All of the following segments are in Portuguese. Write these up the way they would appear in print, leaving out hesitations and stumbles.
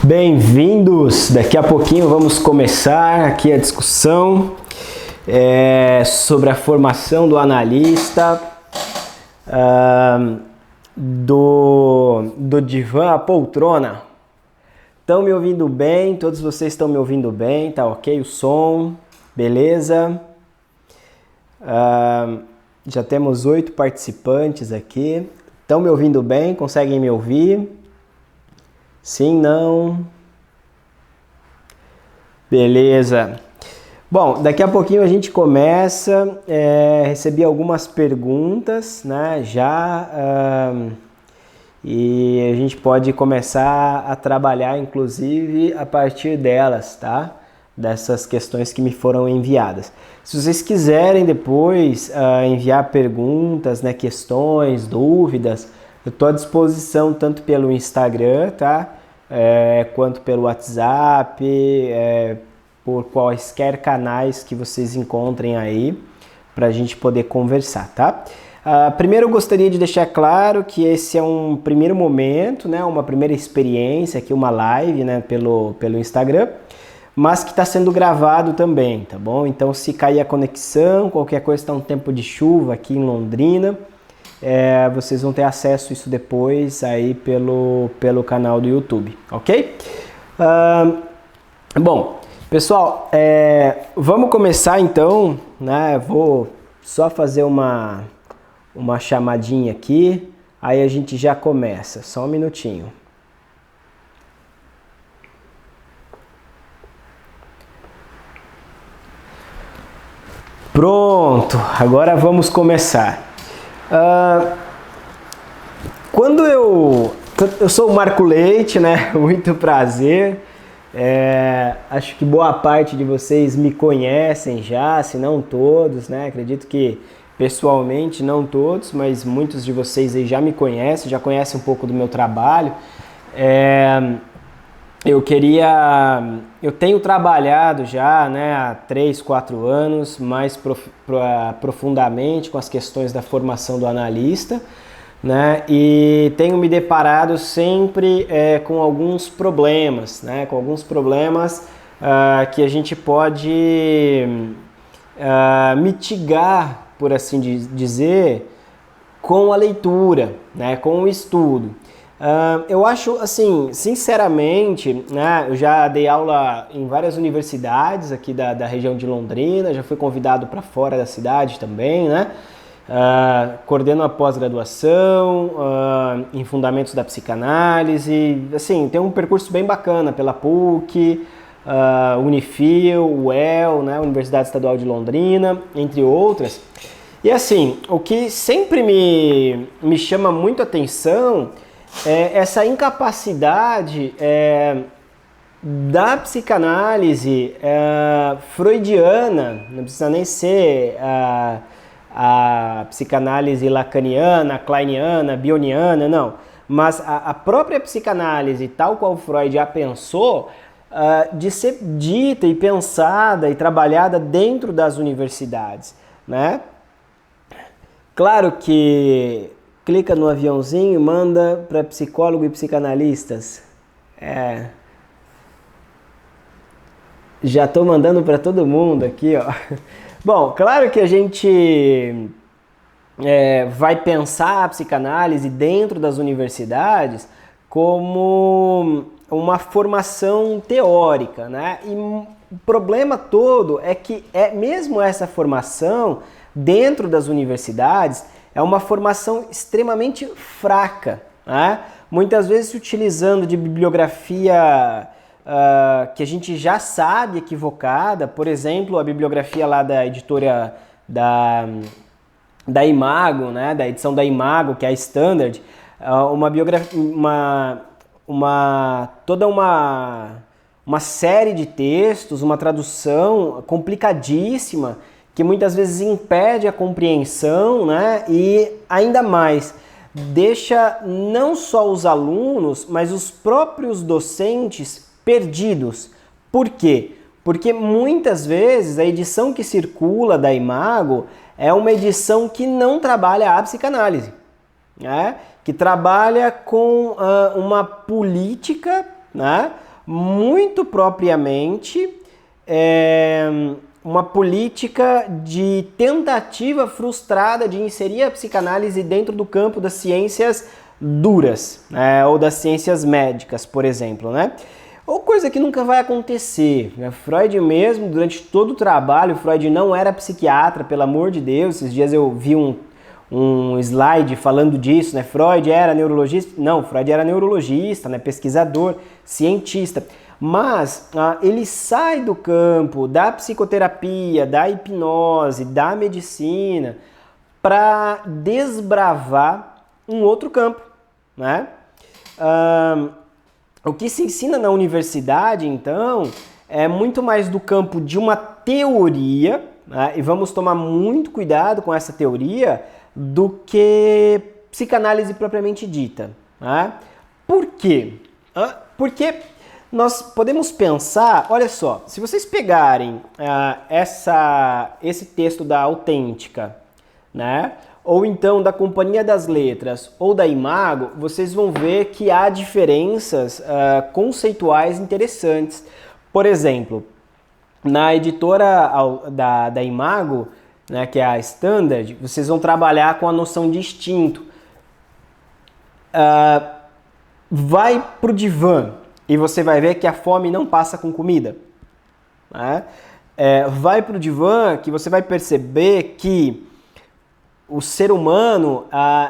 Bem-vindos! Daqui a pouquinho vamos começar aqui a discussão sobre a formação do analista, do divã à poltrona. Estão me ouvindo bem? Todos vocês estão me ouvindo bem? Tá ok o som? Beleza? Já temos 8 participantes aqui. Estão me ouvindo bem? Conseguem me ouvir? Sim, não? Beleza. Bom, daqui a pouquinho a gente começa. Recebi algumas perguntas, né, e a gente pode começar a trabalhar, inclusive, a partir delas, tá? Dessas questões que me foram enviadas. Se vocês quiserem depois enviar perguntas, né, questões, dúvidas, eu estou à disposição tanto pelo Instagram, tá? Quanto pelo WhatsApp, por quaisquer canais que vocês encontrem aí para a gente poder conversar, tá? Primeiro eu gostaria de deixar claro que esse é um primeiro momento, né? Uma primeira experiência aqui, uma live, né? Pelo Instagram, mas que está sendo gravado também, tá bom? Então se cair a conexão, qualquer coisa, está um tempo de chuva aqui em Londrina, vocês vão ter acesso a isso depois aí pelo canal do YouTube, ok? Bom, pessoal, vamos começar então, né? Vou só fazer uma chamadinha aqui, aí a gente já começa, só um minutinho. Pronto, agora vamos começar. Quando eu sou o Marco Leite, né? Muito prazer. Acho que boa parte de vocês me conhecem já, se não todos, né? Acredito que pessoalmente não todos, mas muitos de vocês aí já me conhecem, já conhecem um pouco do meu trabalho. Eu tenho trabalhado já, né, há 3, 4 anos, mais profundamente com as questões da formação do analista, né, e tenho me deparado sempre com alguns problemas, né, que a gente pode mitigar, por assim dizer, com a leitura, né, com o estudo. Eu acho, assim, sinceramente, né, eu já dei aula em várias universidades aqui da região de Londrina, já fui convidado para fora da cidade também, né? Coordeno a pós-graduação em Fundamentos da Psicanálise, assim, tem um percurso bem bacana pela PUC, Unifil, UEL, né, Universidade Estadual de Londrina, entre outras. E assim, o que sempre me chama muito atenção essa incapacidade da psicanálise freudiana, não precisa nem ser a psicanálise lacaniana, kleiniana, bioniana, não, mas a própria psicanálise, tal qual Freud a pensou, de ser dita e pensada e trabalhada dentro das universidades, né? Claro que clica no aviãozinho, manda para psicólogo e psicanalistas. Já estou mandando para todo mundo aqui, ó. Bom, claro que a gente vai pensar a psicanálise dentro das universidades como uma formação teórica, né? E o problema todo é que mesmo essa formação dentro das universidades é uma formação extremamente fraca, né? Muitas vezes se utilizando de bibliografia que a gente já sabe equivocada, por exemplo, a bibliografia lá da editora da Imago, né? Da edição da Imago, que é a Standard, toda uma série de textos, uma tradução complicadíssima, que muitas vezes impede a compreensão, né? E ainda mais, deixa não só os alunos, mas os próprios docentes perdidos. Por quê? Porque muitas vezes a edição que circula da Imago é uma edição que não trabalha a psicanálise, né? Que trabalha com uma política, né? muito propriamente uma política de tentativa frustrada de inserir a psicanálise dentro do campo das ciências duras, né, ou das ciências médicas, por exemplo, né? Ou coisa que nunca vai acontecer, né? Freud mesmo, durante todo o trabalho, Freud não era psiquiatra, pelo amor de Deus. Esses dias eu vi um slide falando disso, né? Freud era neurologista? Não, Freud era neurologista, né? Pesquisador, cientista. Mas ele sai do campo da psicoterapia, da hipnose, da medicina, para desbravar um outro campo, né? O que se ensina na universidade, então, é muito mais do campo de uma teoria, né? E vamos tomar muito cuidado com essa teoria, do que psicanálise propriamente dita, né? Por quê? Porque nós podemos pensar, olha só, se vocês pegarem esse texto da Autêntica, né? Ou então da Companhia das Letras ou da Imago, vocês vão ver que há diferenças conceituais interessantes. Por exemplo, na editora da Imago, né, que é a Standard, vocês vão trabalhar com a noção de instinto. Vai pro divã e você vai ver que a fome não passa com comida, né? Vai pro divã que você vai perceber que o ser humano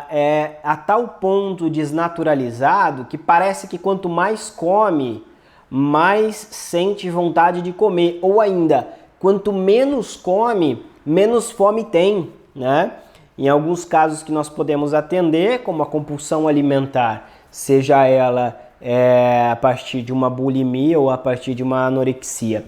é a tal ponto desnaturalizado que parece que quanto mais come, mais sente vontade de comer. Ou ainda, quanto menos come, menos fome tem, né? Em alguns casos que nós podemos atender, como a compulsão alimentar, seja ela a partir de uma bulimia ou a partir de uma anorexia.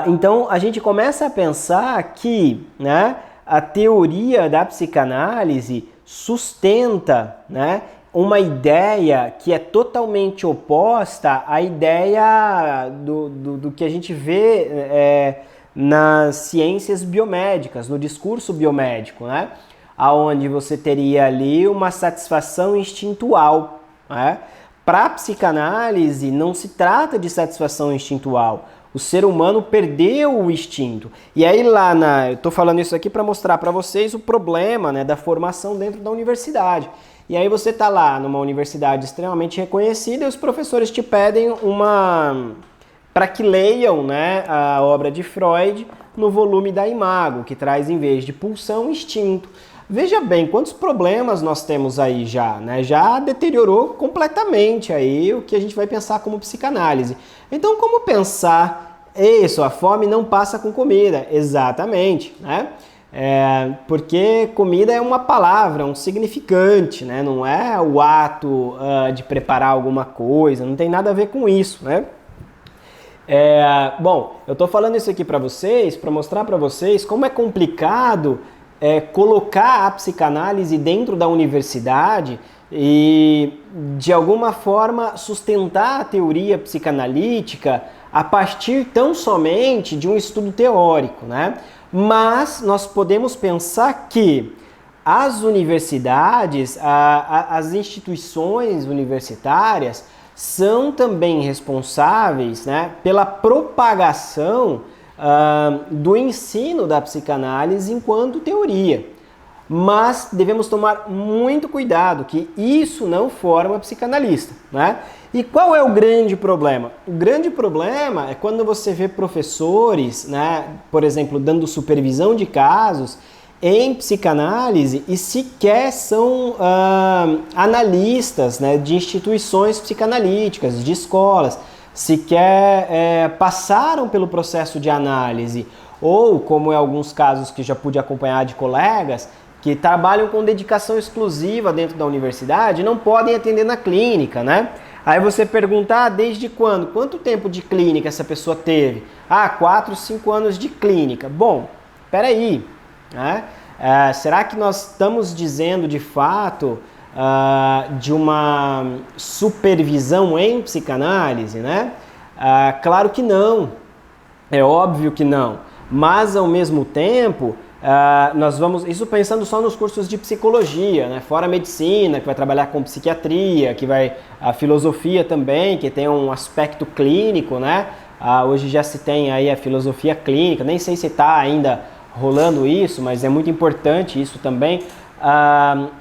Então, a gente começa a pensar que, né, a teoria da psicanálise sustenta, né, uma ideia que é totalmente oposta à ideia do que a gente vê nas ciências biomédicas, no discurso biomédico, né, onde você teria ali uma satisfação instintual, né? Para a psicanálise não se trata de satisfação instintual. O ser humano perdeu o instinto. E aí eu estou falando isso aqui para mostrar para vocês o problema, né, da formação dentro da universidade. E aí você está lá numa universidade extremamente reconhecida e os professores te pedem para que leiam, né, a obra de Freud no volume da Imago, que traz em vez de pulsão, instinto. Veja bem quantos problemas nós temos aí já, né? Já deteriorou completamente aí o que a gente vai pensar como psicanálise. Então, como pensar isso? A fome não passa com comida. Exatamente, né? Porque comida é uma palavra, um significante, né? Não é o ato de preparar alguma coisa, não tem nada a ver com isso, né? Bom, eu estou falando isso aqui para vocês, para mostrar para vocês como é complicado colocar a psicanálise dentro da universidade e, de alguma forma, sustentar a teoria psicanalítica a partir tão somente de um estudo teórico, né? Mas nós podemos pensar que as universidades, as instituições universitárias são também responsáveis, né, pela propagação do ensino da psicanálise enquanto teoria. Mas devemos tomar muito cuidado que isso não forma psicanalista, né? E qual é o grande problema? O grande problema é quando você vê professores, né, por exemplo, dando supervisão de casos em psicanálise e sequer são analistas, né, de instituições psicanalíticas, de escolas, sequer passaram pelo processo de análise, ou, como em alguns casos que já pude acompanhar de colegas, que trabalham com dedicação exclusiva dentro da universidade, não podem atender na clínica, né? Aí você pergunta, desde quando? Quanto tempo de clínica essa pessoa teve? 4, 5 anos de clínica. Bom, peraí, né? Será que nós estamos dizendo de fato de uma supervisão em psicanálise, né? Claro que não, é óbvio que não, mas ao mesmo tempo nós vamos, isso pensando só nos cursos de psicologia, né? Fora a medicina, que vai trabalhar com psiquiatria, a filosofia também, que tem um aspecto clínico, né? Hoje já se tem aí a filosofia clínica, nem sei se está ainda rolando isso, mas é muito importante isso também.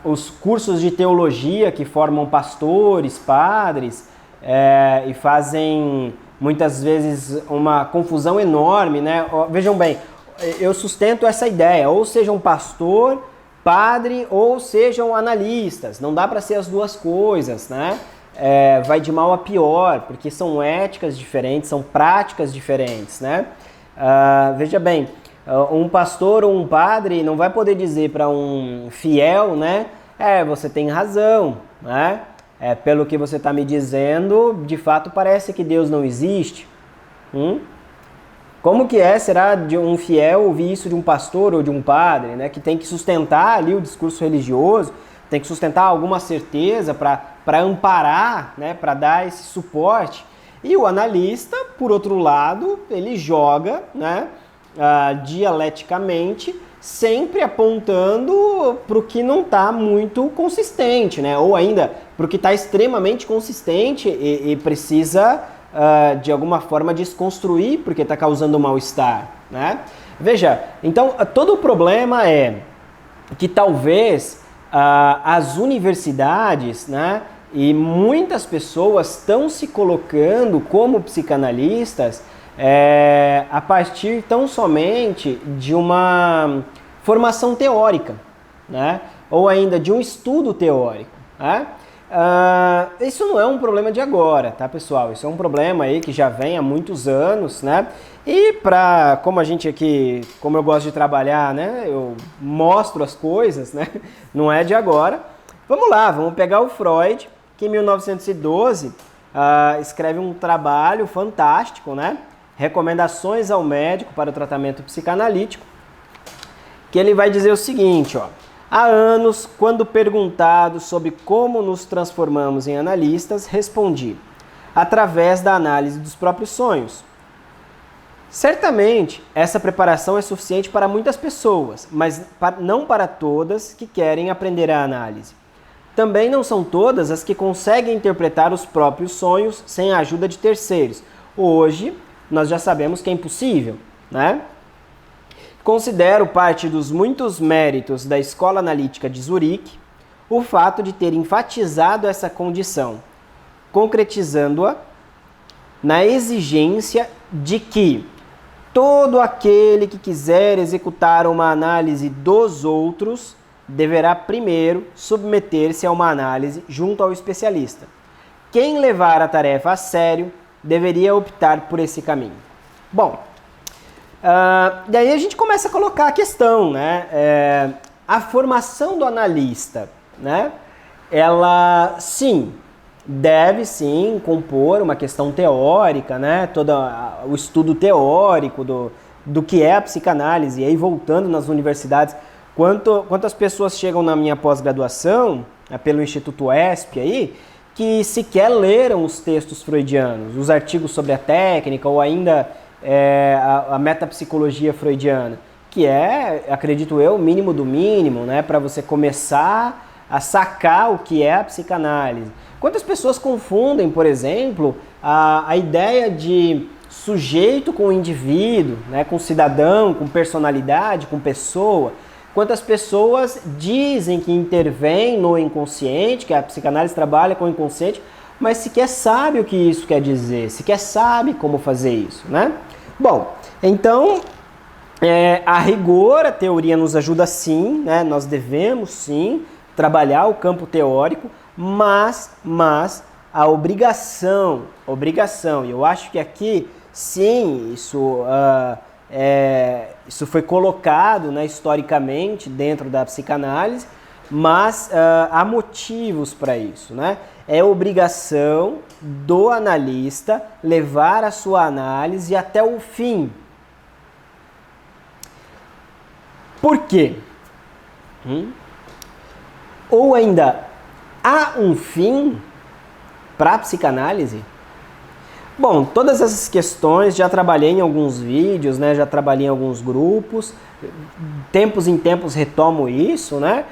Os cursos de teologia que formam pastores, padres, e fazem muitas vezes uma confusão enorme, né? Vejam bem, eu sustento essa ideia, ou sejam pastor, padre, ou sejam analistas, não dá para ser as duas coisas, né? Vai de mal a pior, porque são éticas diferentes, são práticas diferentes, né? Veja bem, um pastor ou um padre não vai poder dizer para um fiel, né? Você tem razão, né? Pelo que você está me dizendo, de fato parece que Deus não existe. Como que será de um fiel ouvir isso de um pastor ou de um padre, né? Que tem que sustentar ali o discurso religioso, tem que sustentar alguma certeza para amparar, né? Para dar esse suporte. E o analista, por outro lado, ele joga, né? Dialeticamente, sempre apontando para o que não está muito consistente, né? Ou ainda para o que está extremamente consistente e precisa, de alguma forma, desconstruir porque está causando mal-estar, né? Veja, então, todo o problema é que talvez as universidades, né, e muitas pessoas estão se colocando como psicanalistas a partir tão somente de uma formação teórica, né? Ou ainda de um estudo teórico, né? Isso não é um problema de agora, tá, pessoal? Isso é um problema aí que já vem há muitos anos, né? E como a gente aqui, como eu gosto de trabalhar, né? Eu mostro as coisas, né? Não é de agora. Vamos lá, vamos pegar o Freud, que em 1912 escreve um trabalho fantástico, né? Recomendações ao médico para o tratamento psicanalítico, que ele vai dizer o seguinte, ó. Há anos, quando perguntado sobre como nos transformamos em analistas, respondi, através da análise dos próprios sonhos. Certamente, essa preparação é suficiente para muitas pessoas, mas não para todas que querem aprender a análise. Também não são todas as que conseguem interpretar os próprios sonhos sem a ajuda de terceiros. Hoje, nós já sabemos que é impossível, né? Considero parte dos muitos méritos da Escola Analítica de Zurique o fato de ter enfatizado essa condição, concretizando-a na exigência de que todo aquele que quiser executar uma análise dos outros deverá primeiro submeter-se a uma análise junto ao especialista. Quem levar a tarefa a sério deveria optar por esse caminho. Bom, daí a gente começa a colocar a questão, né? A formação do analista, né? Ela, sim, deve sim compor uma questão teórica, né? Todo o estudo teórico do que é a psicanálise. E aí, voltando nas universidades, quantas pessoas chegam na minha pós-graduação, pelo Instituto ESP aí, que sequer leram os textos freudianos, os artigos sobre a técnica ou ainda a metapsicologia freudiana, que acredito eu, o mínimo do mínimo, né, para você começar a sacar o que é a psicanálise. Quantas pessoas confundem, por exemplo, a ideia de sujeito com indivíduo, né, com cidadão, com personalidade, com pessoa? Quantas pessoas dizem que intervém no inconsciente, que a psicanálise trabalha com o inconsciente, mas sequer sabe o que isso quer dizer, sequer sabe como fazer isso, né? Bom, então, a rigor, a teoria nos ajuda sim, né? Nós devemos sim trabalhar o campo teórico, mas a obrigação, e eu acho que aqui, sim, isso foi colocado, né, historicamente dentro da psicanálise, mas há motivos para isso, né? É obrigação do analista levar a sua análise até o fim. Por quê? Ou ainda, há um fim para a psicanálise? Bom, todas essas questões já trabalhei em alguns vídeos, né? Já trabalhei em alguns grupos. Tempos em tempos retomo isso, né?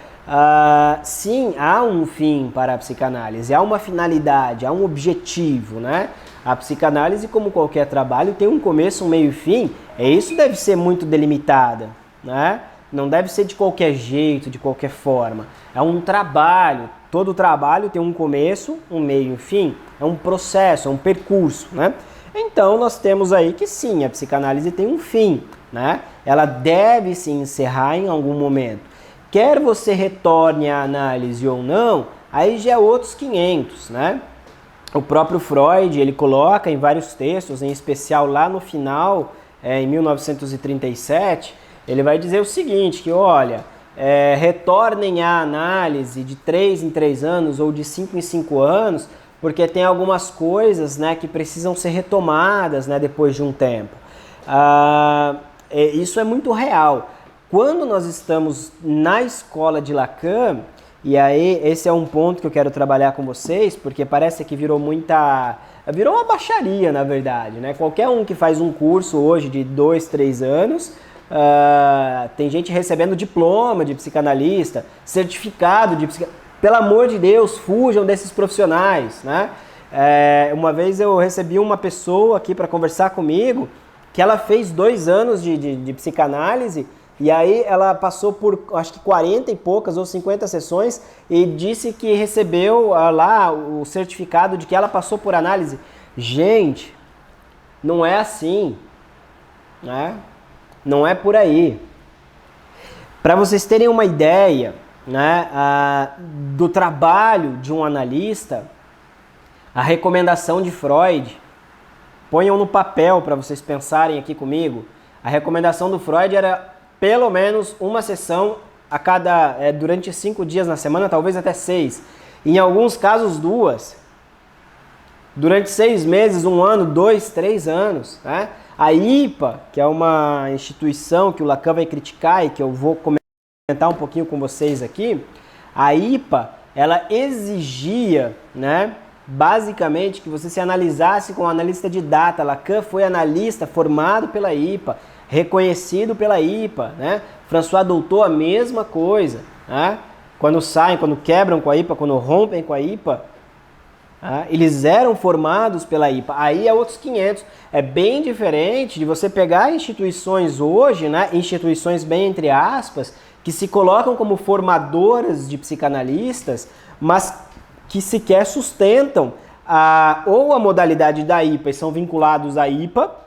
Sim, há um fim para a psicanálise, há uma finalidade, há um objetivo, né? A psicanálise, como qualquer trabalho, tem um começo, um meio e fim. Isso deve ser muito delimitada, né? Não deve ser de qualquer jeito, de qualquer forma. É um trabalho. Todo trabalho tem um começo, um meio e um fim. É um processo, é um percurso, né? Então nós temos aí que sim, a psicanálise tem um fim, né? Ela deve se encerrar em algum momento. Quer você retorne à análise ou não, aí já é outros 500, né? O próprio Freud, ele coloca em vários textos, em especial lá no final, em 1937, ele vai dizer o seguinte, que olha, retornem à análise de 3 em 3 anos ou de 5 em 5 anos, porque tem algumas coisas, né, que precisam ser retomadas, né, depois de um tempo. Isso é muito real. Quando nós estamos na escola de Lacan, e aí esse é um ponto que eu quero trabalhar com vocês, porque parece que virou uma baixaria, na verdade, né? Qualquer um que faz um curso hoje de 2, 3 anos, tem gente recebendo diploma de psicanalista, certificado de psicanalista. Pelo amor de Deus, fujam desses profissionais, né? Uma vez eu recebi uma pessoa aqui para conversar comigo, que ela fez 2 anos de psicanálise, e aí ela passou por, acho que 40 e poucas ou 50 sessões e disse que recebeu lá o certificado de que ela passou por análise. Gente, não é assim, né? Não é por aí. Para vocês terem uma ideia, né, do trabalho de um analista, a recomendação de Freud, ponham no papel para vocês pensarem aqui comigo, a recomendação do Freud era pelo menos uma sessão durante 5 dias na semana, talvez até 6. Em alguns casos 2. Durante 6 meses, 1 ano, 2, 3 anos. Né? A IPA, que é uma instituição que o Lacan vai criticar e que eu vou comentar um pouquinho com vocês aqui, a IPA, ela exigia, né, basicamente que você se analisasse com um analista de data. Lacan foi analista formado pela IPA, reconhecido pela IPA, né? François Doutor, a mesma coisa, né? Quando saem, quando quebram com a IPA, quando rompem com a IPA, eles eram formados pela IPA. Aí é outros 500. É bem diferente de você pegar instituições hoje, né? Instituições bem entre aspas, que se colocam como formadoras de psicanalistas, mas que sequer sustentam ou a modalidade da IPA e são vinculados à IPA,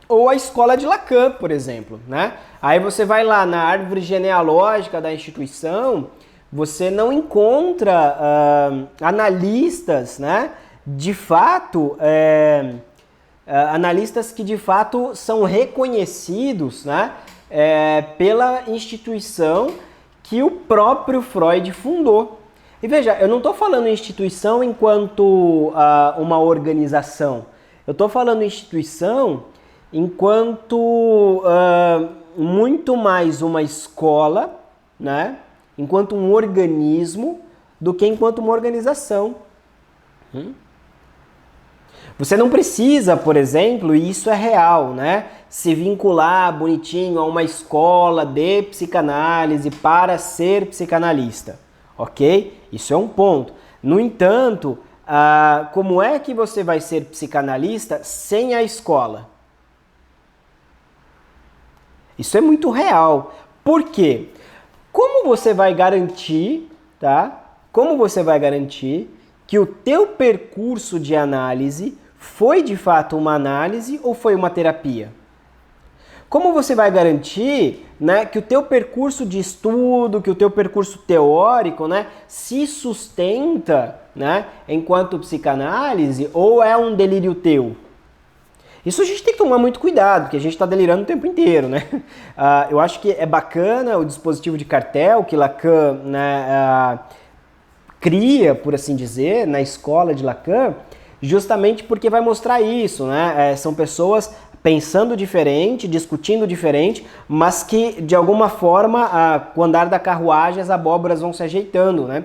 ou a escola de Lacan, por exemplo, né? Aí você vai lá na árvore genealógica da instituição, você não encontra analistas, né? De fato, analistas que de fato são reconhecidos, né? Pela instituição que o próprio Freud fundou. E veja, eu não estou falando instituição enquanto uma organização. Eu estou falando instituição enquanto muito mais uma escola, né? Enquanto um organismo, do que enquanto uma organização. Você não precisa, por exemplo, e isso é real, né? Se vincular bonitinho a uma escola de psicanálise para ser psicanalista, ok? Isso é um ponto. No entanto, como é que você vai ser psicanalista sem a escola? Isso é muito real. Por quê? Como você vai garantir, tá? Como você vai garantir que o teu percurso de análise foi de fato uma análise ou foi uma terapia? Como você vai garantir, né, que o teu percurso de estudo, que o teu percurso teórico, né, se sustenta, né, enquanto psicanálise ou é um delírio teu? Isso a gente tem que tomar muito cuidado, porque a gente está delirando o tempo inteiro, né? Eu acho que é bacana o dispositivo de cartel que Lacan, né, cria, por assim dizer, na escola de Lacan, justamente porque vai mostrar isso, né? São pessoas pensando diferente, discutindo diferente, mas que, de alguma forma, com o andar da carruagem, as abóboras vão se ajeitando, né?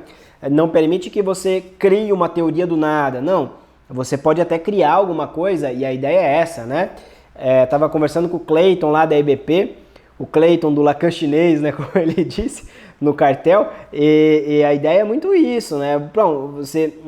Não permite que você crie uma teoria do nada, não. Você pode até criar alguma coisa, e a ideia é essa, né? Tava conversando com o Clayton lá da EBP, o Clayton do Lacan chinês, né, como ele disse, no cartel, e a ideia é muito isso, né? Bom,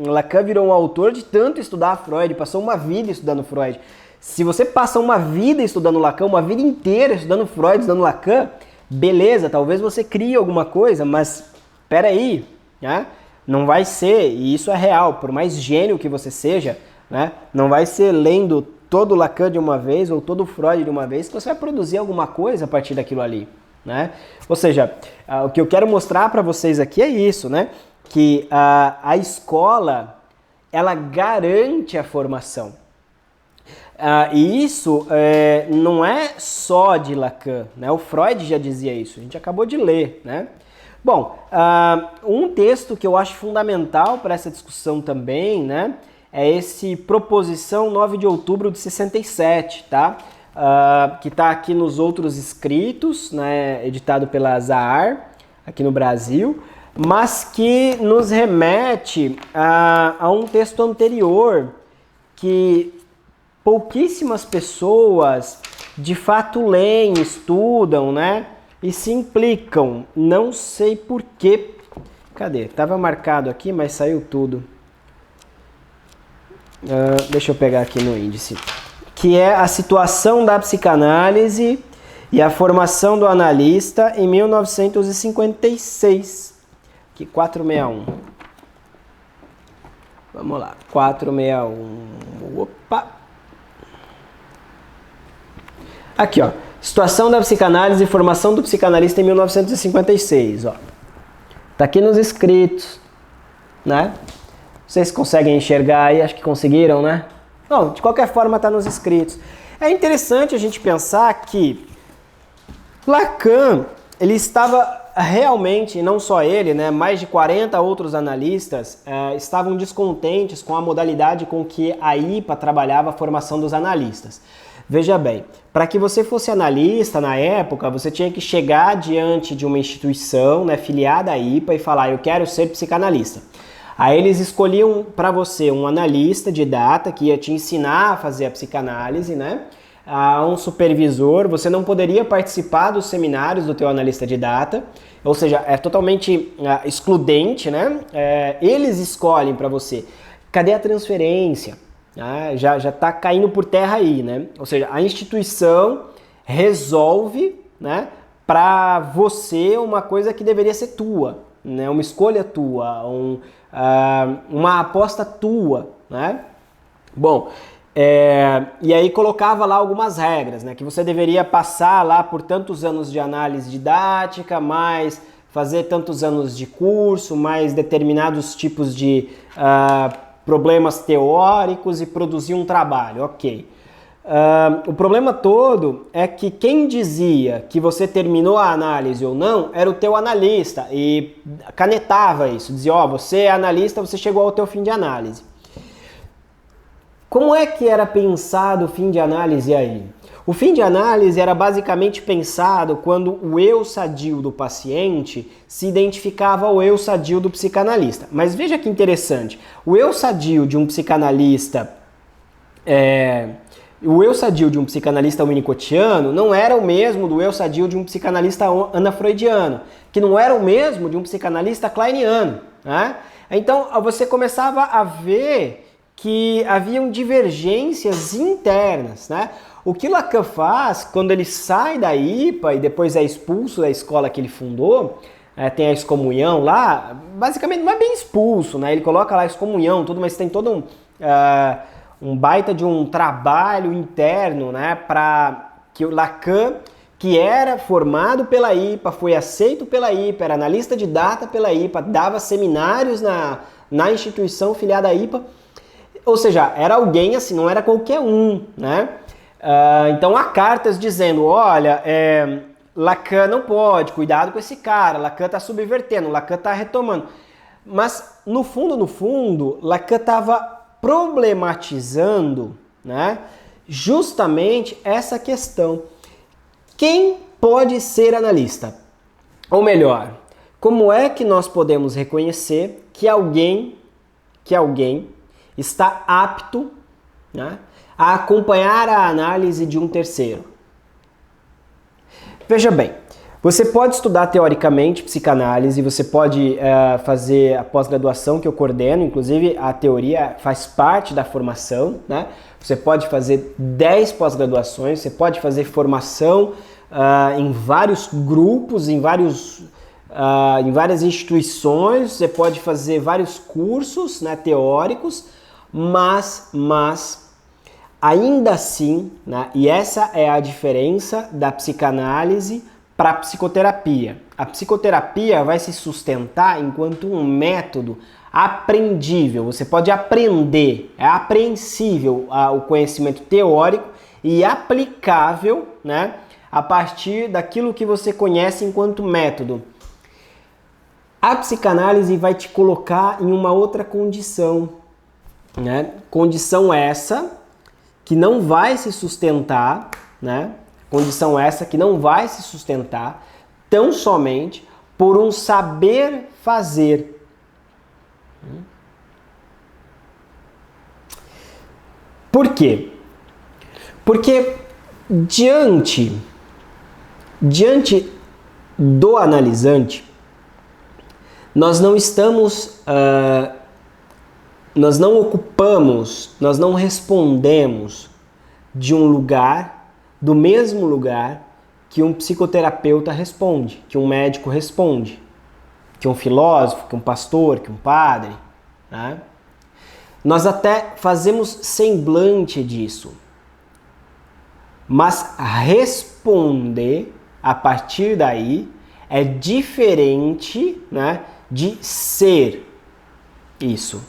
Lacan virou um autor de tanto estudar Freud, passou uma vida estudando Freud. Se você passa uma vida estudando Lacan, uma vida inteira estudando Freud, estudando Lacan, beleza, talvez você crie alguma coisa, mas peraí, né? Não vai ser, e isso é real, por mais gênio que você seja, né? Não vai ser lendo todo o Lacan de uma vez ou todo o Freud de uma vez que você vai produzir alguma coisa a partir daquilo ali, né? Ou seja, o que eu quero mostrar para vocês aqui é isso, né? Que a escola, ela garante a formação. E isso não é só de Lacan, né? O Freud já dizia isso, a gente acabou de ler, né? Bom, um texto que eu acho fundamental para essa discussão também, né? É esse Proposição 9 de outubro de 67, tá? Que está aqui nos outros escritos, né? Editado pela Zahar, aqui no Brasil, mas que nos remete a um texto anterior que pouquíssimas pessoas de fato leem, estudam, né? E se implicam. Não sei porquê. Cadê? Tava marcado aqui, mas saiu tudo. Deixa eu pegar aqui no índice. Que é a situação da psicanálise e a formação do analista em 1956. Aqui, 461. Vamos lá, 461. Opa! Aqui, ó. Situação da psicanálise e formação do psicanalista em 1956, ó. Tá aqui nos escritos, né? Vocês conseguem enxergar aí? Acho que conseguiram, né? Não, de qualquer forma tá nos escritos. É interessante a gente pensar que Lacan, ele estava realmente, não só ele, né, mais de 40 outros analistas estavam descontentes com a modalidade com que a IPA trabalhava a formação dos analistas. Veja bem, para que você fosse analista na época, você tinha que chegar diante de uma instituição, né, filiada à IPA e falar, eu quero ser psicanalista. Aí eles escolhiam para você um analista de data que ia te ensinar a fazer a psicanálise, né? Um supervisor, você não poderia participar dos seminários do teu analista de data, ou seja, é totalmente excludente, né? Eles escolhem para você. Cadê a transferência? Já está caindo por terra aí, né? Ou seja, a instituição resolve, né, para você uma coisa que deveria ser tua, né? Uma escolha tua, uma aposta tua, né? Bom, e aí colocava lá algumas regras, né? Que você deveria passar lá por tantos anos de análise didática, mais fazer tantos anos de curso, mais determinados tipos de problemas teóricos e produzir um trabalho, ok. O problema todo é que quem dizia que você terminou a análise ou não era o teu analista e canetava isso, dizia, ó, você é analista, você chegou ao teu fim de análise. Como é que era pensado o fim de análise aí? O fim de análise era basicamente pensado quando o eu sadio do paciente se identificava ao eu sadio do psicanalista. Mas veja que interessante, o eu sadio de um psicanalista winnicottiano não era o mesmo do eu sadio de um psicanalista anafreudiano, que não era o mesmo de um psicanalista kleiniano, né? Então você começava a ver que haviam divergências internas, né? O que Lacan faz quando ele sai da IPA e depois é expulso da escola que ele fundou, tem a excomunhão lá, basicamente não é bem expulso, né? Ele coloca lá a excomunhão, tudo, mas tem todo um baita de um trabalho interno, né? Para que o Lacan, que era formado pela IPA, foi aceito pela IPA, era analista de data pela IPA, dava seminários na instituição filiada à IPA, ou seja, era alguém assim, não era qualquer um, né? Então há cartas dizendo, olha, Lacan não pode, cuidado com esse cara, Lacan está subvertendo, Lacan está retomando. Mas no fundo, Lacan estava problematizando, né, justamente essa questão. Quem pode ser analista? Ou melhor, como é que nós podemos reconhecer que alguém está apto, né, a acompanhar a análise de um terceiro. Veja bem, você pode estudar teoricamente psicanálise, você pode fazer a pós-graduação que eu coordeno, inclusive a teoria faz parte da formação, né? Você pode fazer 10 pós-graduações, você pode fazer formação em vários grupos, em várias instituições, você pode fazer vários cursos, né, teóricos, mas ainda assim, né, e essa é a diferença da psicanálise para a psicoterapia. A psicoterapia vai se sustentar enquanto um método aprendível. Você pode aprender, é apreensível o conhecimento teórico e aplicável, né, a partir daquilo que você conhece enquanto método. A psicanálise vai te colocar em uma outra condição, né? Condição essa que não vai se sustentar, né? Condição essa que não vai se sustentar tão somente por um saber fazer. Por quê? Porque diante do analisante, nós não estamos, nós não ocupamos, nós não respondemos de um lugar, do mesmo lugar que um psicoterapeuta responde, que um médico responde, que um filósofo, que um pastor, que um padre, né? Nós até fazemos semblante disso, mas responder a partir daí é diferente, né, de ser isso.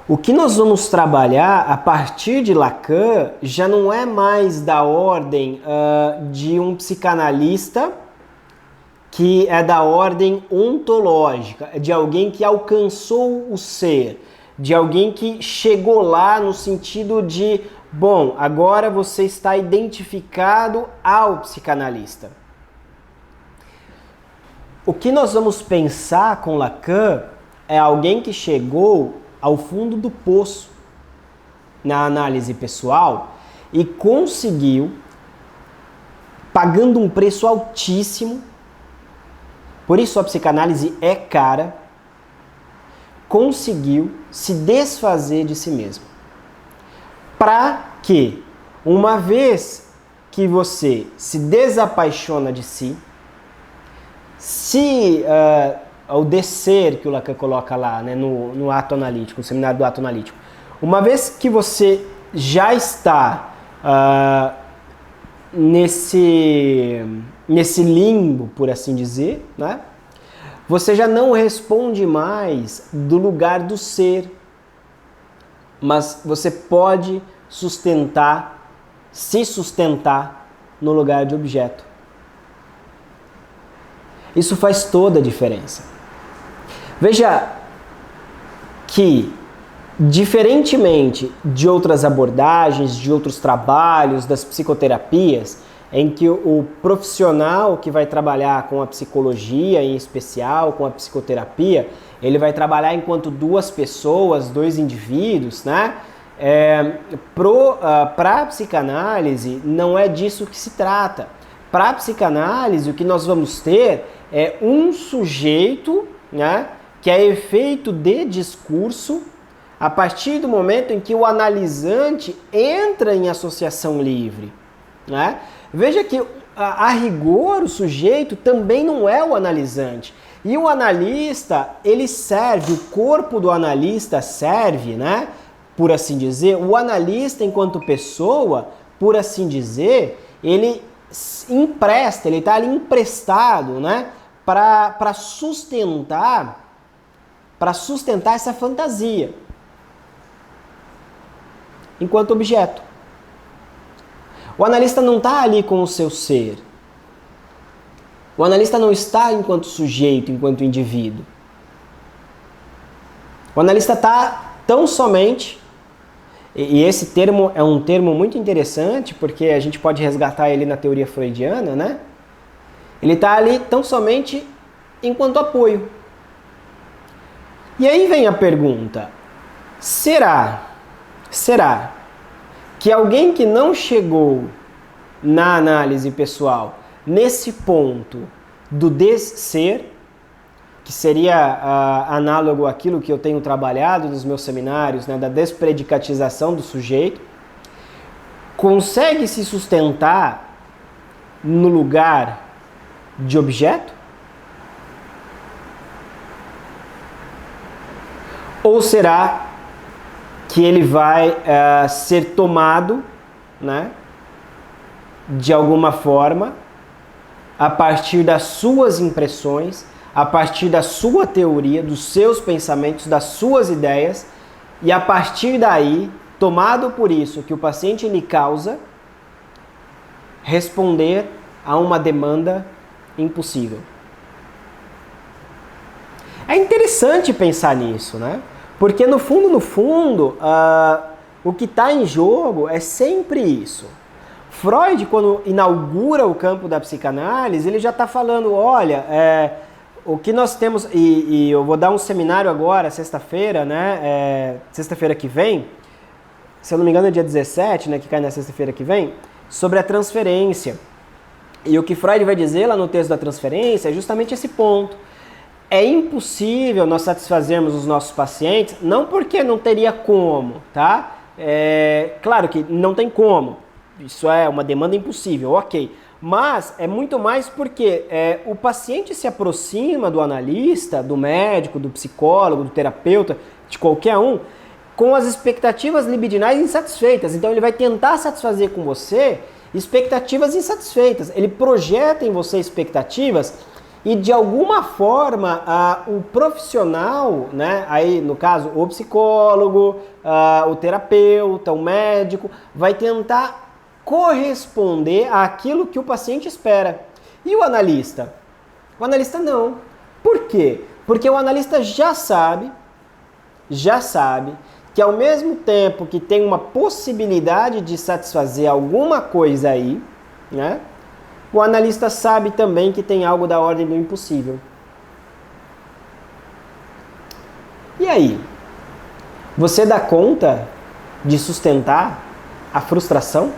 O que nós vamos trabalhar a partir de Lacan já não é mais da ordem de um psicanalista que é da ordem ontológica, de alguém que alcançou o ser, de alguém que chegou lá no sentido de, bom, agora você está identificado ao psicanalista. O que nós vamos pensar com Lacan é alguém que chegou ao fundo do poço na análise pessoal e conseguiu, pagando um preço altíssimo, por isso a psicanálise é cara, conseguiu se desfazer de si mesmo. Para que, uma vez que você se desapaixona de si, se ao descer que o Lacan coloca lá, né, no ato analítico, no seminário do ato analítico, uma vez que você já está nesse limbo, por assim dizer, né, você já não responde mais do lugar do ser, mas você pode se sustentar no lugar de objeto. Isso faz toda a diferença. Veja que, diferentemente de outras abordagens, de outros trabalhos, das psicoterapias, em que o profissional que vai trabalhar com a psicologia, em especial com a psicoterapia, ele vai trabalhar enquanto duas pessoas, dois indivíduos, né? Para a psicanálise, não é disso que se trata. Para a psicanálise, o que nós vamos ter é um sujeito, né, que é efeito de discurso a partir do momento em que o analisante entra em associação livre, né? Veja que, a rigor, o sujeito também não é o analisante. E o analista, ele serve, o corpo do analista serve, né, por assim dizer, o analista enquanto pessoa, por assim dizer, ele empresta, ele está ali emprestado, né, para sustentar essa fantasia enquanto objeto. O analista não está ali com o seu ser. O analista não está enquanto sujeito, enquanto indivíduo. O analista está tão somente, e esse termo é um termo muito interessante, porque a gente pode resgatar ele na teoria freudiana, né? Ele está ali tão somente enquanto apoio. E aí vem a pergunta: Será que alguém que não chegou na análise pessoal nesse ponto do desser, que seria análogo àquilo que eu tenho trabalhado nos meus seminários, né, da despredicatização do sujeito, consegue se sustentar no lugar de objeto? Ou será que ele vai ser tomado, né, de alguma forma, a partir das suas impressões, a partir da sua teoria, dos seus pensamentos, das suas ideias, e a partir daí, tomado por isso que o paciente lhe causa, responder a uma demanda impossível? É interessante pensar nisso, né? Porque no fundo, o que está em jogo é sempre isso. Freud, quando inaugura o campo da psicanálise, ele já está falando, olha, o que nós temos, e eu vou dar um seminário agora, sexta-feira, né? Sexta-feira que vem, se eu não me engano é dia 17, né, que cai na sexta-feira que vem, sobre a transferência. E o que Freud vai dizer lá no texto da transferência é justamente esse ponto. É impossível nós satisfazermos os nossos pacientes, não porque não teria como, tá? Claro que não tem como, isso é uma demanda impossível, ok. Mas é muito mais porque o paciente se aproxima do analista, do médico, do psicólogo, do terapeuta, de qualquer um, com as expectativas libidinais insatisfeitas. Então ele vai tentar satisfazer com você expectativas insatisfeitas. Ele projeta em você expectativas e de alguma forma o profissional, né, aí no caso o psicólogo, o terapeuta, o médico, vai tentar corresponder àquilo que o paciente espera. E o analista? O analista não. Por quê? Porque o analista já sabe que ao mesmo tempo que tem uma possibilidade de satisfazer alguma coisa aí, né, o analista sabe também que tem algo da ordem do impossível. E aí? Você dá conta de sustentar a frustração?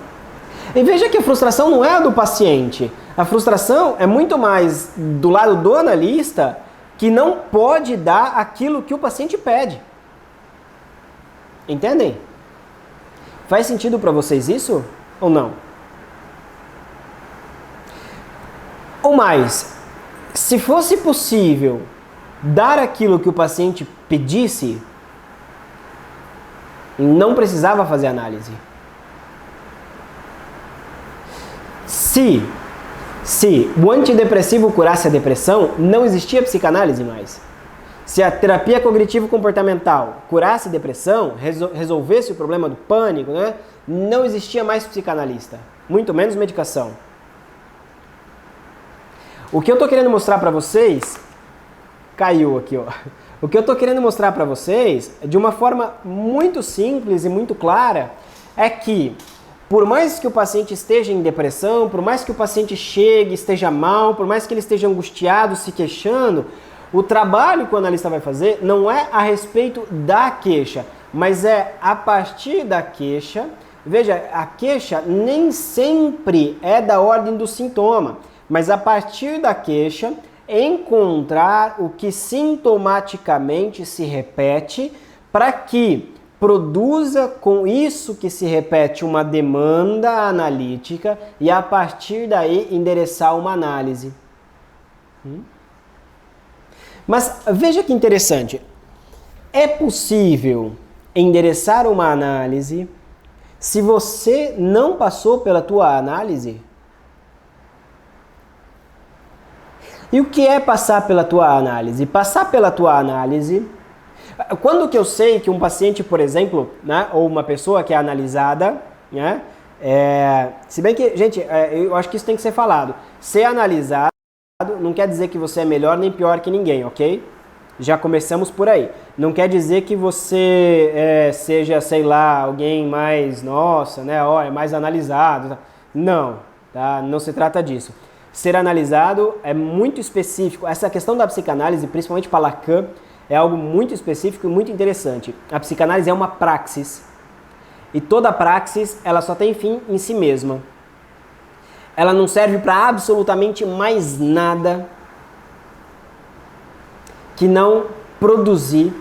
E veja que a frustração não é a do paciente. A frustração é muito mais do lado do analista, que não pode dar aquilo que o paciente pede. Entendem? Faz sentido para vocês isso ou não? Ou mais, se fosse possível dar aquilo que o paciente pedisse, não precisava fazer análise. Se o antidepressivo curasse a depressão, não existia psicanálise mais. Se a terapia cognitivo-comportamental curasse a depressão, resolvesse o problema do pânico, né, não existia mais psicanalista, muito menos medicação. O que eu estou querendo mostrar para vocês, caiu aqui, ó. O que eu estou querendo mostrar para vocês, de uma forma muito simples e muito clara, é que por mais que o paciente esteja em depressão, por mais que o paciente chegue, esteja mal, por mais que ele esteja angustiado, se queixando, o trabalho que o analista vai fazer não é a respeito da queixa, mas é a partir da queixa. Veja, a queixa nem sempre é da ordem do sintoma, mas a partir da queixa, encontrar o que sintomaticamente se repete para que produza com isso que se repete uma demanda analítica e a partir daí endereçar uma análise. Mas veja que interessante, é possível endereçar uma análise se você não passou pela tua análise? E o que é passar pela tua análise? Passar pela tua análise, quando que eu sei que um paciente, por exemplo, né, ou uma pessoa que é analisada, né, se bem que, gente, eu acho que isso tem que ser falado. Ser analisado não quer dizer que você é melhor nem pior que ninguém, ok? Já começamos por aí. Não quer dizer que você seja, sei lá, alguém mais, nossa, né, ó, é mais analisado. Não, tá? Não se trata disso. Ser analisado é muito específico. Essa questão da psicanálise, principalmente para Lacan, é algo muito específico e muito interessante. A psicanálise é uma praxis. E toda praxis, ela só tem fim em si mesma. Ela não serve para absolutamente mais nada que não produzir.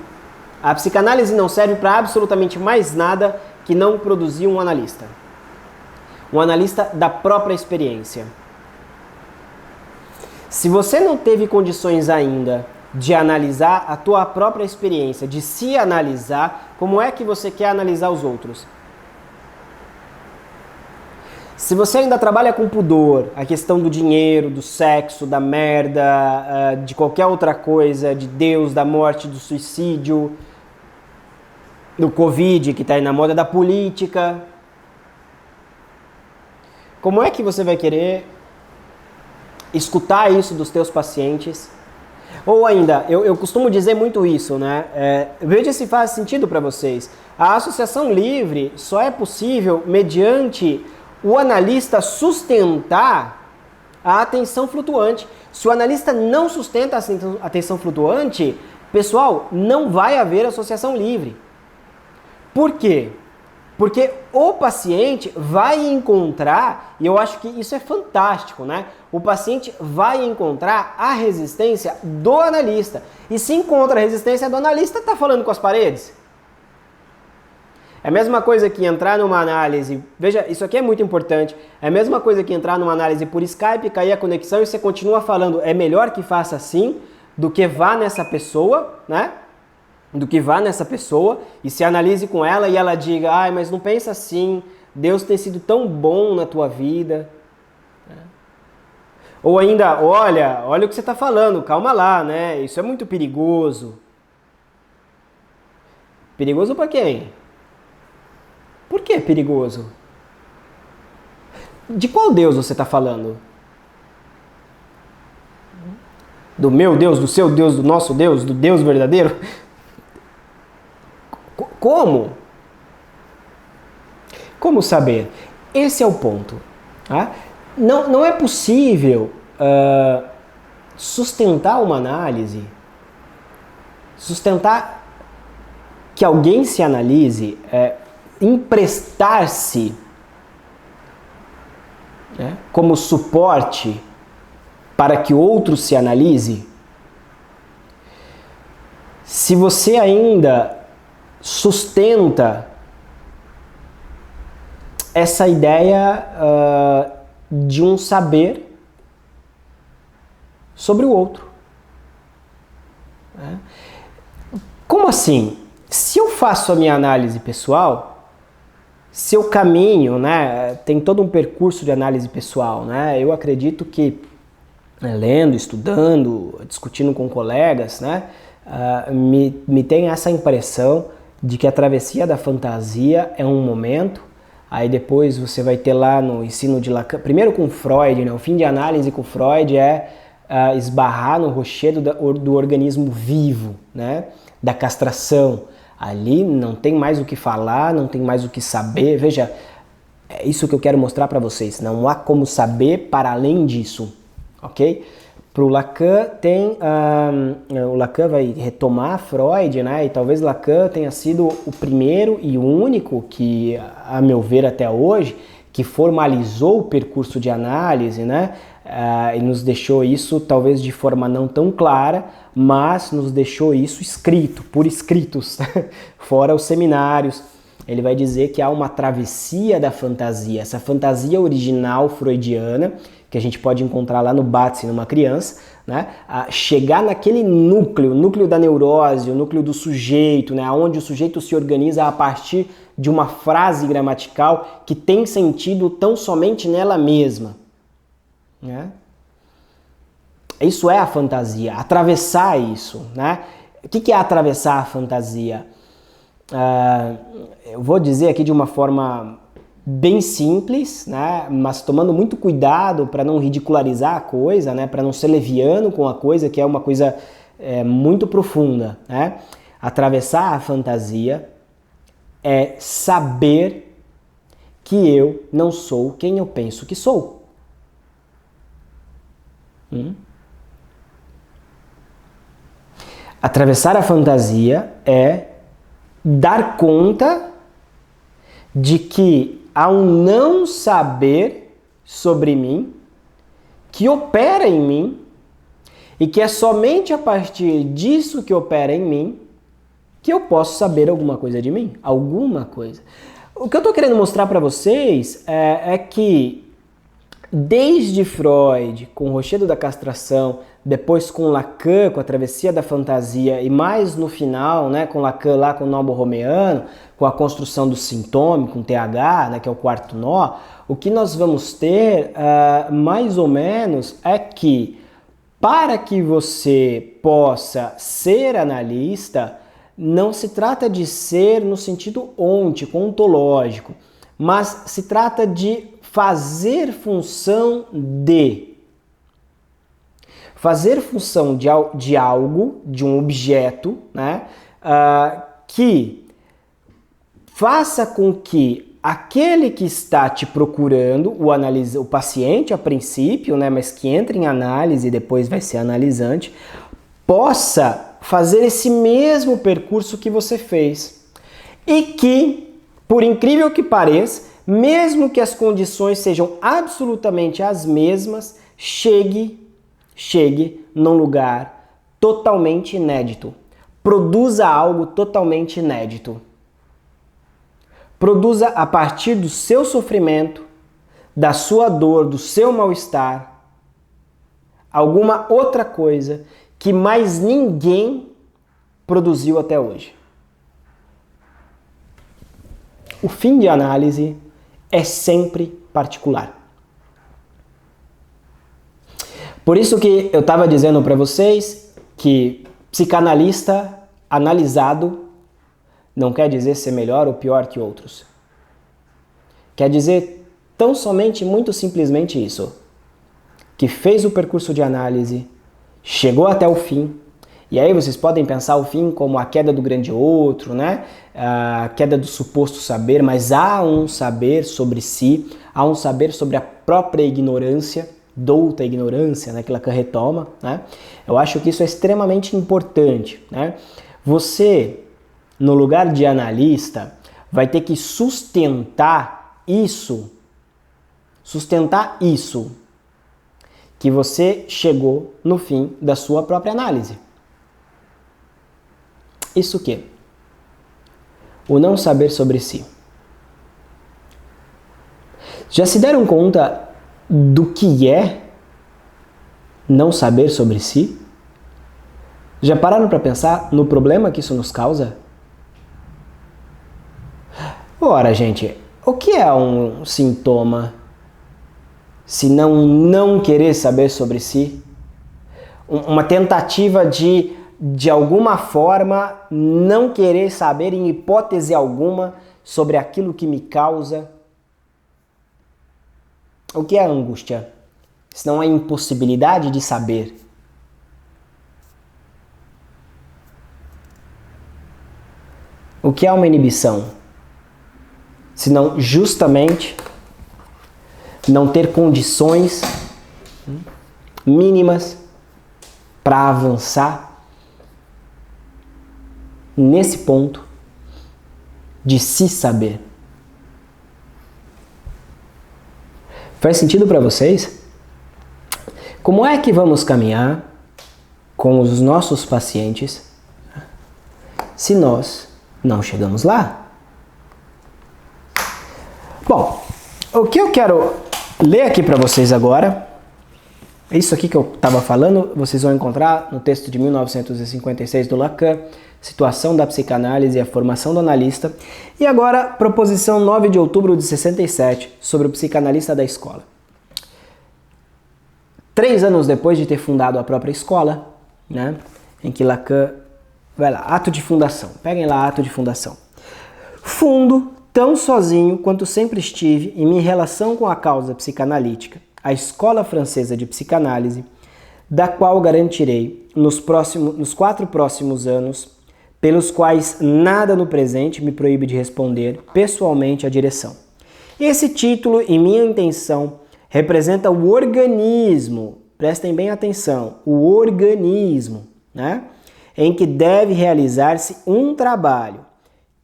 A psicanálise não serve para absolutamente mais nada que não produzir um analista. Um analista da própria experiência. Se você não teve condições ainda de analisar a tua própria experiência, de se analisar, como é que você quer analisar os outros? Se você ainda trabalha com pudor, a questão do dinheiro, do sexo, da merda, de qualquer outra coisa, de Deus, da morte, do suicídio, do Covid, que está aí na moda, da política, como é que você vai querer escutar isso dos teus pacientes? Ou ainda, eu costumo dizer muito isso, né? Veja se faz sentido para vocês. A associação livre só é possível mediante o analista sustentar a atenção flutuante. Se o analista não sustenta a atenção flutuante, pessoal, não vai haver associação livre. Por quê? Porque o paciente vai encontrar, e eu acho que isso é fantástico, né? O paciente vai encontrar a resistência do analista. E se encontra a resistência do analista, está falando com as paredes. É a mesma coisa que entrar numa análise, veja, isso aqui é muito importante, é a mesma coisa que entrar numa análise por Skype, cair a conexão e você continua falando, é melhor que faça assim, do que vá nessa pessoa, né? Do que vá nessa pessoa e se analise com ela e ela diga, ai, mas não pensa assim, Deus tem sido tão bom na tua vida. Ou ainda, olha o que você está falando, calma lá, né? Isso é muito perigoso. Perigoso para quem? Por que perigoso? De qual Deus você está falando? Do meu Deus, do seu Deus, do nosso Deus, do Deus verdadeiro? Como? Como saber? Esse é o ponto. Tá? Não é possível sustentar uma análise, sustentar que alguém se analise, emprestar-se como suporte para que outro se analise, se você ainda sustenta essa ideia de um saber sobre o outro. Como assim? Se eu faço a minha análise pessoal, se eu caminho, né, tem todo um percurso de análise pessoal, né? Eu acredito que lendo, estudando, discutindo com colegas, né, me tem essa impressão de que a travessia da fantasia é um momento, aí depois você vai ter lá no ensino de Lacan, primeiro com Freud, né, o fim de análise com Freud é esbarrar no rochedo do organismo vivo, né, da castração. Ali não tem mais o que falar, não tem mais o que saber. Veja, é isso que eu quero mostrar para vocês. Não há como saber para além disso, ok? Para o Lacan o Lacan vai retomar Freud, né? E talvez Lacan tenha sido o primeiro e o único que, a meu ver até hoje, que formalizou o percurso de análise, né? E nos deixou isso talvez de forma não tão clara, mas nos deixou isso escrito, por escritos, fora os seminários. Ele vai dizer que há uma travessia da fantasia, essa fantasia original freudiana, que a gente pode encontrar lá no Batsi, numa criança, né? A chegar naquele núcleo, o núcleo da neurose, o núcleo do sujeito, né? Onde o sujeito se organiza a partir de uma frase gramatical que tem sentido tão somente nela mesma. Né? Isso é a fantasia, atravessar isso. Né? O que é atravessar a fantasia? Eu vou dizer aqui de uma forma bem simples, né? Mas tomando muito cuidado para não ridicularizar a coisa, né? Para não ser leviano com a coisa, que é uma coisa muito profunda. Né? Atravessar a fantasia é saber que eu não sou quem eu penso que sou. Atravessar a fantasia é dar conta de que há um não saber sobre mim, que opera em mim, e que é somente a partir disso que opera em mim que eu posso saber alguma coisa de mim. Alguma coisa. O que eu estou querendo mostrar para vocês é que desde Freud, com o Rochedo da Castração, depois com Lacan, com a Travessia da Fantasia, e mais no final, né, com Lacan lá com o nó borromeano, com a construção do sintoma, com TH, né, que é o quarto nó, o que nós vamos ter, mais ou menos, é que para que você possa ser analista, não se trata de ser no sentido ôntico, ontológico, mas se trata de fazer função de. Fazer função de algo, de um objeto, né, que faça com que aquele que está te procurando, o paciente a princípio, né, mas que entra em análise e depois vai ser analisante, possa fazer esse mesmo percurso que você fez. E que, por incrível que pareça, mesmo que as condições sejam absolutamente as mesmas, chegue num lugar totalmente inédito. Produza algo totalmente inédito. Produza a partir do seu sofrimento, da sua dor, do seu mal-estar, alguma outra coisa que mais ninguém produziu até hoje. O fim de análise é sempre particular. Por isso que eu estava dizendo para vocês que psicanalista analisado não quer dizer ser melhor ou pior que outros. Quer dizer tão somente, muito simplesmente isso, que fez o percurso de análise, chegou até o fim, e aí vocês podem pensar o fim como a queda do grande outro, né? A queda do suposto saber, mas há um saber sobre si, há um saber sobre a própria ignorância, douta ignorância, né, que Lacan retoma, né? Eu acho que isso é extremamente importante, né? Você, no lugar de analista, vai ter que sustentar isso que você chegou no fim da sua própria análise. Isso o quê? O não saber sobre si. Já se deram conta do que é não saber sobre si? Já pararam para pensar no problema que isso nos causa? Ora, gente, o que é um sintoma se não querer saber sobre si? Uma tentativa de alguma forma, não querer saber em hipótese alguma sobre aquilo que me causa. O que é a angústia? Se não a impossibilidade de saber. O que é uma inibição? Se não justamente não ter condições mínimas para avançar nesse ponto de se saber. Faz sentido para vocês? Como é que vamos caminhar com os nossos pacientes se nós não chegamos lá? Bom, o que eu quero ler aqui para vocês agora, isso aqui que eu estava falando, vocês vão encontrar no texto de 1956 do Lacan, Situação da Psicanálise e a Formação do Analista, e agora, proposição 9 de outubro de 67, sobre o psicanalista da escola. 3 anos depois de ter fundado a própria escola, né, em que Lacan, vai lá, ato de fundação, peguem lá, ato de fundação. Fundo, tão sozinho quanto sempre estive em minha relação com a causa psicanalítica, a Escola Francesa de Psicanálise, da qual garantirei, nos 4 próximos anos, pelos quais nada no presente me proíbe de responder pessoalmente à direção. Esse título, em minha intenção, representa o organismo, prestem bem atenção, o organismo, né? em que deve realizar-se um trabalho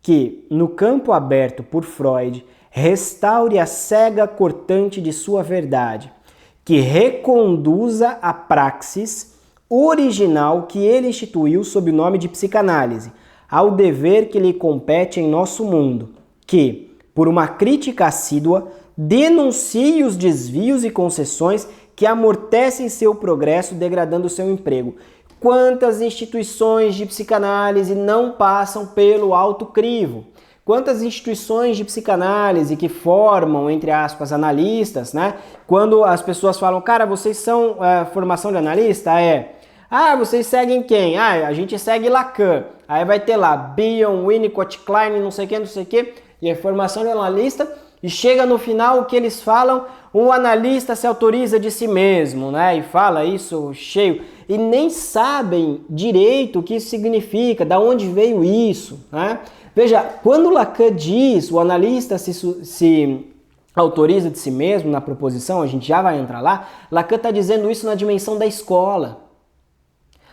que, no campo aberto por Freud, restaure a cega cortante de sua verdade, que reconduza a praxis original que ele instituiu sob o nome de psicanálise, ao dever que lhe compete em nosso mundo, que, por uma crítica assídua, denuncie os desvios e concessões que amortecem seu progresso, degradando seu emprego. Quantas instituições de psicanálise não passam pelo alto crivo? Quantas instituições de psicanálise que formam, entre aspas, analistas, né? Quando as pessoas falam, cara, vocês são formação de analista? Ah, vocês seguem quem? Ah, a gente segue Lacan. Aí vai ter lá Bion, Winnicott, Klein, não sei o que, e a formação de analista, e chega no final o que eles falam, o analista se autoriza de si mesmo, né? E fala isso cheio, e nem sabem direito o que isso significa, da onde veio isso, né? Veja, quando Lacan diz o analista se autoriza de si mesmo na proposição, a gente já vai entrar lá, Lacan está dizendo isso na dimensão da escola.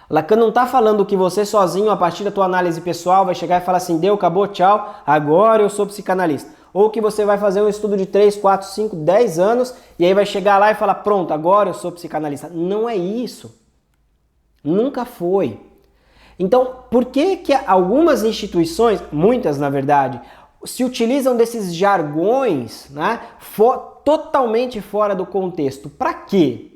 Lacan não está falando que você sozinho, a partir da tua análise pessoal, vai chegar e falar assim, deu, acabou, tchau, agora eu sou psicanalista. Ou que você vai fazer um estudo de 3, 4, 5, 10 anos e aí vai chegar lá e falar, pronto, agora eu sou psicanalista. Não é isso. Nunca foi. Então, por que algumas instituições, muitas na verdade, se utilizam desses jargões, né, totalmente fora do contexto? Para quê?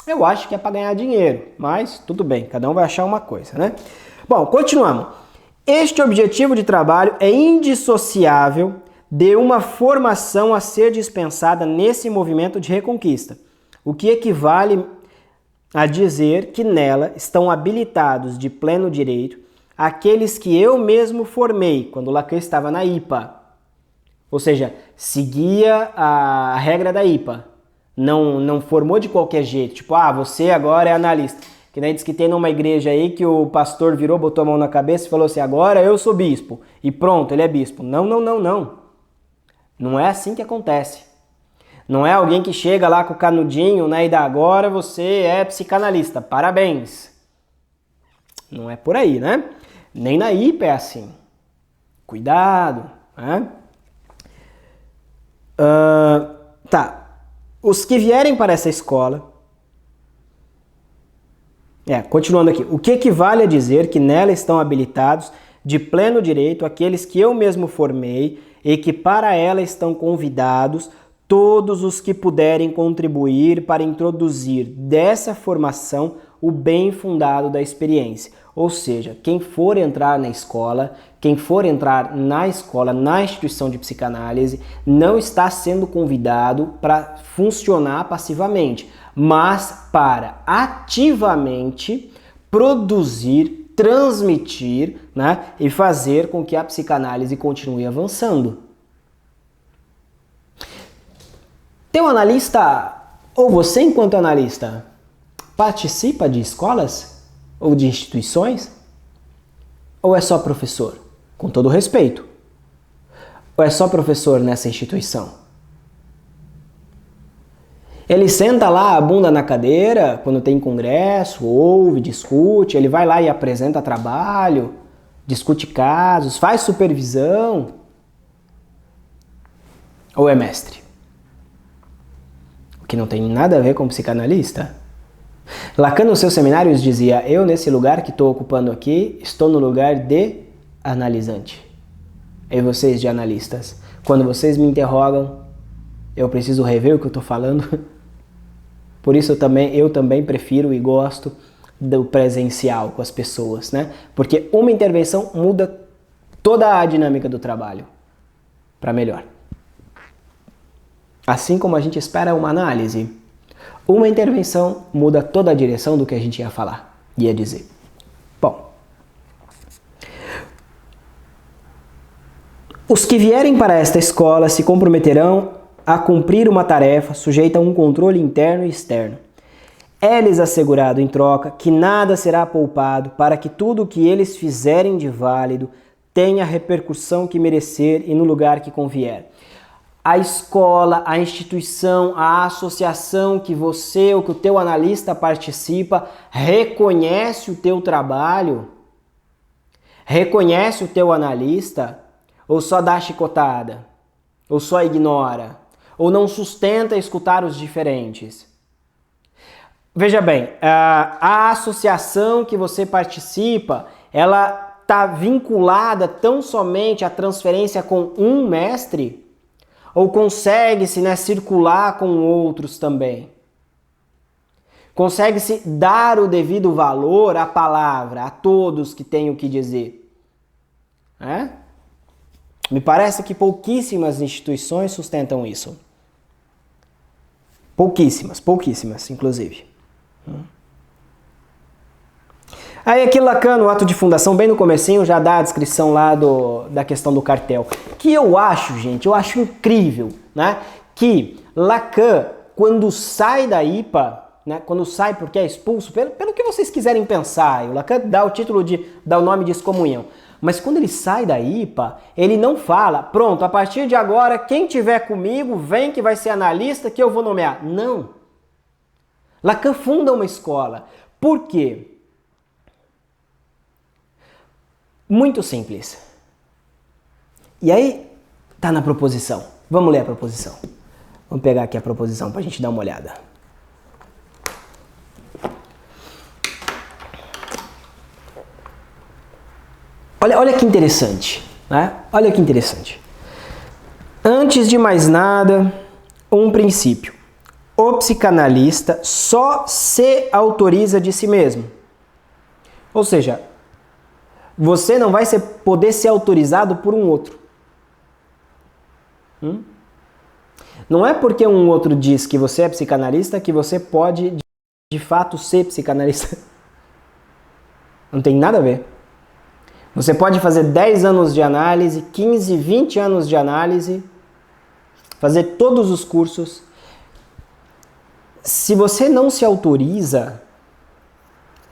Eu acho que é para ganhar dinheiro, mas tudo bem, cada um vai achar uma coisa, né? Bom, continuamos. Este objetivo de trabalho é indissociável de uma formação a ser dispensada nesse movimento de reconquista, o que equivale a dizer que nela estão habilitados de pleno direito aqueles que eu mesmo formei quando Lacan estava na IPA. Ou seja, seguia a regra da IPA. Não formou de qualquer jeito, tipo, você agora é analista. Que nem diz que tem numa igreja aí que o pastor virou, botou a mão na cabeça e falou assim, agora eu sou bispo. E pronto, ele é bispo. Não. Não é assim que acontece. Não é alguém que chega lá com o canudinho, né, e dá, agora você é psicanalista, parabéns. Não é por aí, né? Nem na IPA é assim. Cuidado, né? Os que vierem para essa escola... continuando aqui. O que equivale a dizer que nela estão habilitados de pleno direito aqueles que eu mesmo formei e que para ela estão convidados todos os que puderem contribuir para introduzir dessa formação o bem fundado da experiência. Ou seja, quem for entrar na escola, na instituição de psicanálise, não está sendo convidado para funcionar passivamente, mas para ativamente produzir, transmitir, né, e fazer com que a psicanálise continue avançando. Tem um analista, ou você enquanto analista, participa de escolas ou de instituições? Ou é só professor? Com todo respeito. Ou é só professor nessa instituição? Ele senta lá a bunda na cadeira quando tem congresso, ouve, discute, ele vai lá e apresenta trabalho, discute casos, faz supervisão. Ou é mestre? O que não tem nada a ver com psicanalista. Lacan nos seus seminários dizia, eu nesse lugar que estou ocupando aqui, estou no lugar de analisante. E vocês de analistas, quando vocês me interrogam, eu preciso rever o que eu estou falando. Por isso eu também prefiro e gosto do presencial com as pessoas, né? Porque uma intervenção muda toda a dinâmica do trabalho para melhor. Assim como a gente espera uma análise, uma intervenção muda toda a direção do que a gente ia falar, ia dizer. Bom, os que vierem para esta escola se comprometerão a cumprir uma tarefa sujeita a um controle interno e externo. É-lhes assegurado em troca que nada será poupado para que tudo o que eles fizerem de válido tenha a repercussão que merecer e no lugar que convier. a escola, a instituição, a associação que você ou que o teu analista participa reconhece o teu trabalho, reconhece o teu analista, ou só dá chicotada, ou só ignora, ou não sustenta escutar os diferentes. Veja bem, a associação que você participa, ela está vinculada tão somente à transferência com um mestre, ou consegue-se, né, circular com outros também? Consegue-se dar o devido valor à palavra, a todos que têm o que dizer? Me parece que pouquíssimas instituições sustentam isso. Pouquíssimas, inclusive. Aí aqui Lacan, no ato de fundação, bem no comecinho, já dá a descrição lá da questão do cartel. Que eu acho, gente, eu acho incrível, né? Que Lacan, quando sai da IPA, né? Quando sai porque é expulso, pelo que vocês quiserem pensar, o Lacan dá o nome de excomunhão. Mas quando ele sai da IPA, ele não fala, pronto, a partir de agora, quem tiver comigo, vem que vai ser analista que eu vou nomear. Não. Lacan funda uma escola. Por quê? Muito simples. E aí, tá na proposição. Vamos ler a proposição. Vamos pegar aqui a proposição para a gente dar uma olhada. Olha que interessante, né? Olha que interessante. Antes de mais nada, um princípio. O psicanalista só se autoriza de si mesmo. Ou seja, você não vai poder ser autorizado por um outro. Não é porque um outro diz que você é psicanalista que você pode, de fato, ser psicanalista. Não tem nada a ver. Você pode fazer 10 anos de análise, 15, 20 anos de análise, fazer todos os cursos. Se você não se autoriza,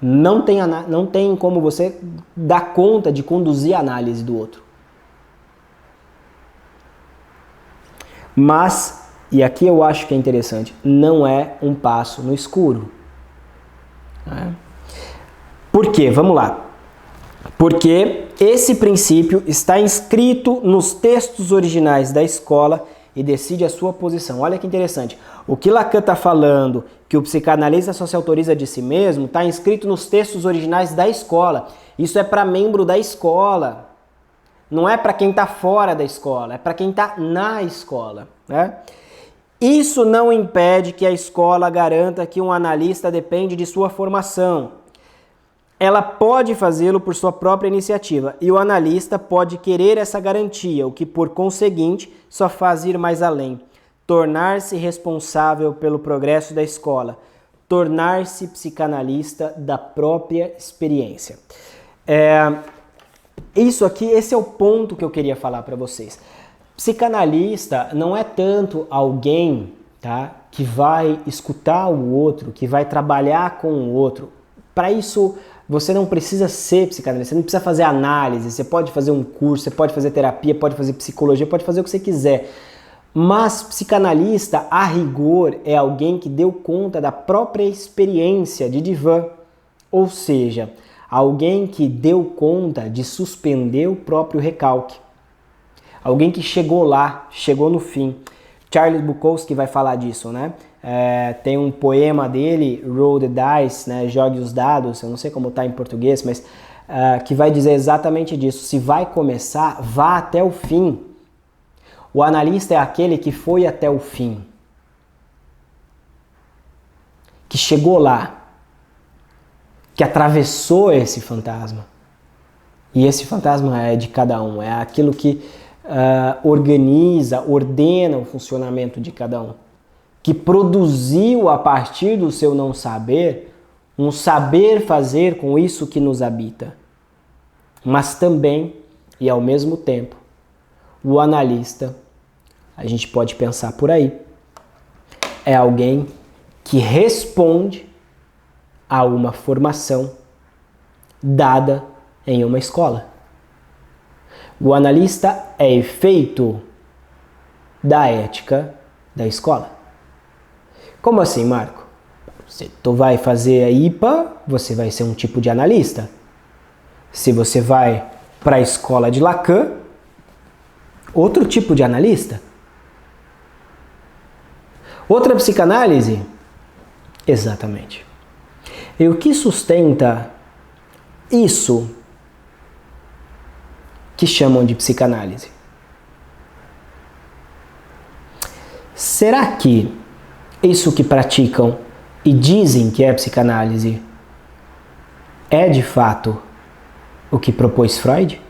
não tem como você dar conta de conduzir a análise do outro. Mas, e aqui eu acho que é interessante, não é um passo no escuro. Por quê? Vamos lá. Porque esse princípio está inscrito nos textos originais da escola e decide a sua posição. Olha que interessante. O que Lacan está falando, que o psicanalista só se autoriza de si mesmo, está inscrito nos textos originais da escola. Isso é para membro da escola. Não é para quem está fora da escola, é para quem está na escola, né? Isso não impede que a escola garanta que um analista depende de sua formação. Ela pode fazê-lo por sua própria iniciativa e o analista pode querer essa garantia, o que por conseguinte só faz ir mais além. Tornar-se responsável pelo progresso da escola, tornar-se psicanalista da própria experiência. Esse é o ponto que eu queria falar para vocês. Psicanalista não é tanto alguém, tá, que vai escutar o outro, que vai trabalhar com o outro. Para isso, você não precisa ser psicanalista, você não precisa fazer análise, você pode fazer um curso, você pode fazer terapia, pode fazer psicologia, pode fazer o que você quiser. Mas psicanalista, a rigor, é alguém que deu conta da própria experiência de divã. Ou seja, alguém que deu conta de suspender o próprio recalque. Alguém que chegou lá, chegou no fim. Charles Bukowski vai falar disso, né? Tem um poema dele, Roll the Dice, né? Jogue os dados, eu não sei como está em português, mas que vai dizer exatamente disso. Se vai começar, vá até o fim. O analista é aquele que foi até o fim. Que chegou lá. Que atravessou esse fantasma. E esse fantasma é de cada um, é aquilo que organiza, ordena o funcionamento de cada um. Que produziu a partir do seu não saber, um saber fazer com isso que nos habita. Mas também, e ao mesmo tempo, o analista, a gente pode pensar por aí, é alguém que responde a uma formação dada em uma escola. O analista é efeito da ética da escola. Como assim, Marco? Se tu vai fazer a IPA, você vai ser um tipo de analista. Se você vai para a escola de Lacan, outro tipo de analista. Outra psicanálise? Exatamente. E o que sustenta isso que chamam de psicanálise? Será que isso que praticam e dizem que é psicanálise é de fato o que propôs Freud?